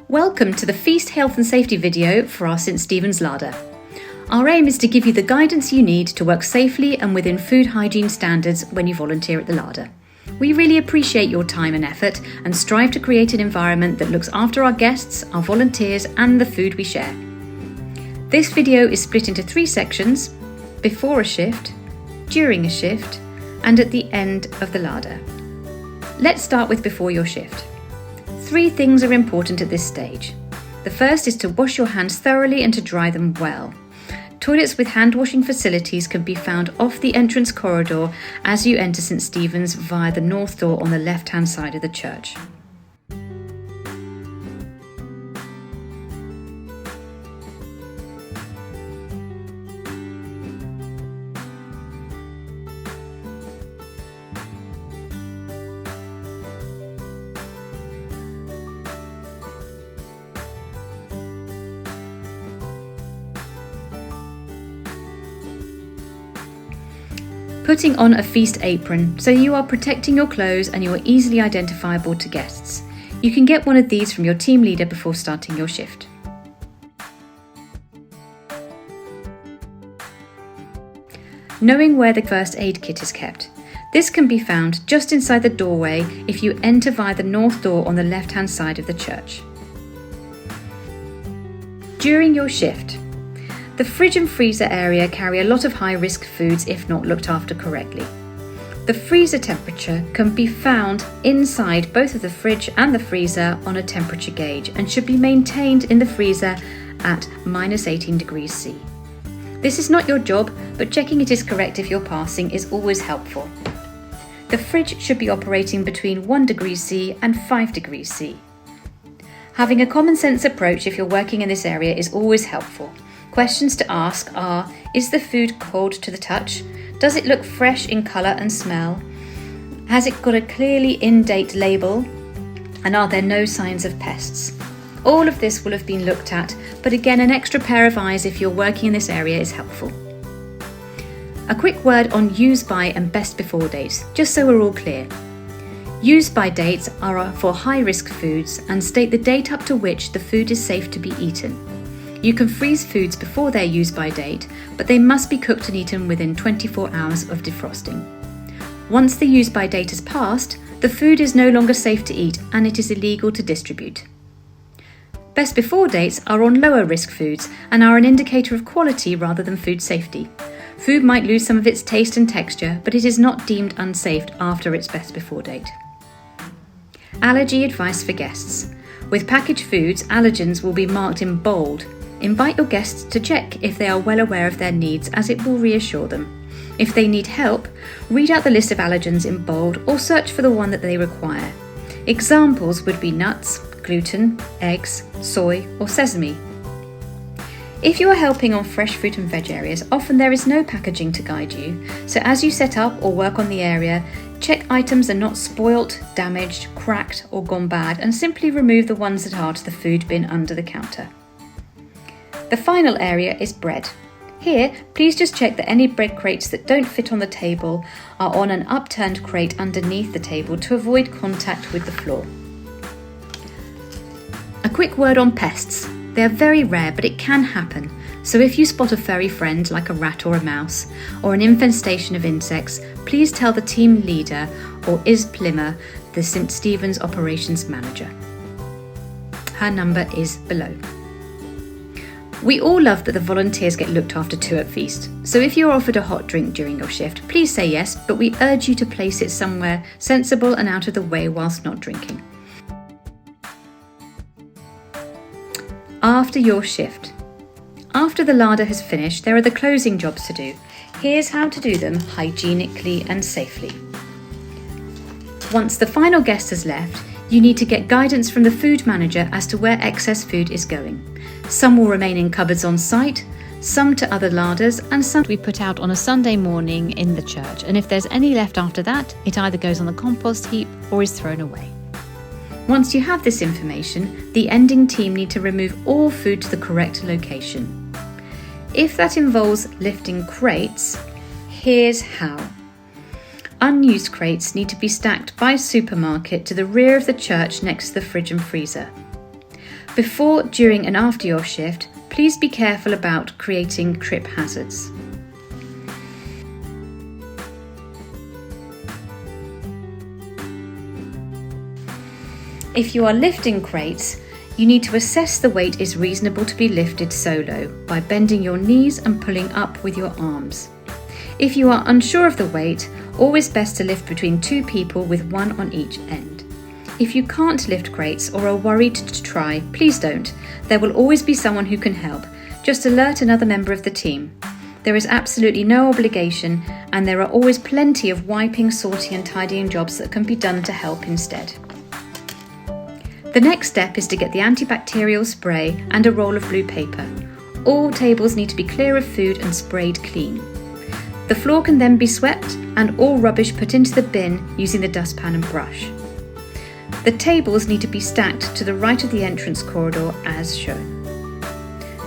Welcome to the Feast Health and Safety video for our St Stephen's Larder. Our aim is to give you the guidance you need to work safely and within food hygiene standards when you volunteer at the larder. We really appreciate your time and effort and strive to create an environment that looks after our guests, our volunteers and the food we share. This video is split into 3 sections: before a shift, during a shift and at the end of the larder. Let's start with before your shift. 3 things are important at this stage. The first is to wash your hands thoroughly and to dry them well. Toilets with hand washing facilities can be found off the entrance corridor as you enter St Stephen's via the north door on the left hand side of the church. Putting on a feast apron so you are protecting your clothes and you are easily identifiable to guests. You can get one of these from your team leader before starting your shift. Knowing where the first aid kit is kept. This can be found just inside the doorway if you enter via the north door on the left hand side of the church. During your shift. The fridge and freezer area carry a lot of high-risk foods if not looked after correctly. The freezer temperature can be found inside both of the fridge and the freezer on a temperature gauge and should be maintained in the freezer at -18 degrees C. This is not your job, but checking it is correct if you're passing is always helpful. The fridge should be operating between 1 degree C and 5 degrees C. Having a common sense approach if you're working in this area is always helpful. Questions to ask are: is the food cold to the touch? Does it look fresh in colour and smell? Has it got a clearly in-date label? And are there no signs of pests? All of this will have been looked at, but again, an extra pair of eyes if you're working in this area is helpful. A quick word on use by and best before dates, just so we're all clear. Use by dates are for high-risk foods and state the date up to which the food is safe to be eaten. You can freeze foods before their use-by date, but they must be cooked and eaten within 24 hours of defrosting. Once the use-by date has passed, the food is no longer safe to eat and it is illegal to distribute. Best before dates are on lower risk foods and are an indicator of quality rather than food safety. Food might lose some of its taste and texture, but it is not deemed unsafe after its best before date. Allergy advice for guests. With packaged foods, allergens will be marked in bold. Invite your guests to check if they are well aware of their needs, as it will reassure them. If they need help, read out the list of allergens in bold or search for the one that they require. Examples would be nuts, gluten, eggs, soy or sesame. If you are helping on fresh fruit and veg areas, often there is no packaging to guide you, so as you set up or work on the area, check items are not spoilt, damaged, cracked or gone bad and simply remove the ones that are to the food bin under the counter. The final area is bread. Here, please just check that any bread crates that don't fit on the table are on an upturned crate underneath the table to avoid contact with the floor. A quick word on pests. They are very rare, but it can happen. So if you spot a furry friend like a rat or a mouse, or an infestation of insects, please tell the team leader or Is Plimmer, the St Stephen's Operations Manager. Her number is below. We all love that the volunteers get looked after too at Feast, so if you're offered a hot drink during your shift, please say yes, but we urge you to place it somewhere sensible and out of the way whilst not drinking. After your shift. After the larder has finished, there are the closing jobs to do. Here's how to do them hygienically and safely. Once the final guest has left, you need to get guidance from the food manager as to where excess food is going. Some will remain in cupboards on site, some to other larders, and some we put out on a Sunday morning in the church. And if there's any left after that, it either goes on the compost heap or is thrown away. Once you have this information, the ending team need to remove all food to the correct location. If that involves lifting crates, here's how. Unused crates need to be stacked by supermarket to the rear of the church next to the fridge and freezer. Before, during and after your shift, please be careful about creating trip hazards. If you are lifting crates, you need to assess the weight is reasonable to be lifted solo by bending your knees and pulling up with your arms. If you are unsure of the weight, always best to lift between 2 people with 1 on each end. If you can't lift crates or are worried to try, please don't. There will always be someone who can help. Just alert another member of the team. There is absolutely no obligation, and there are always plenty of wiping, sorting and tidying jobs that can be done to help instead. The next step is to get the antibacterial spray and a roll of blue paper. All tables need to be clear of food and sprayed clean. The floor can then be swept and all rubbish put into the bin using the dustpan and brush. The tables need to be stacked to the right of the entrance corridor as shown.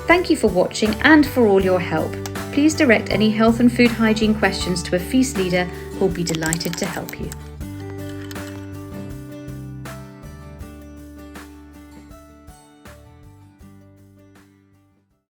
Thank you for watching and for all your help. Please direct any health and food hygiene questions to a feast leader who will be delighted to help you.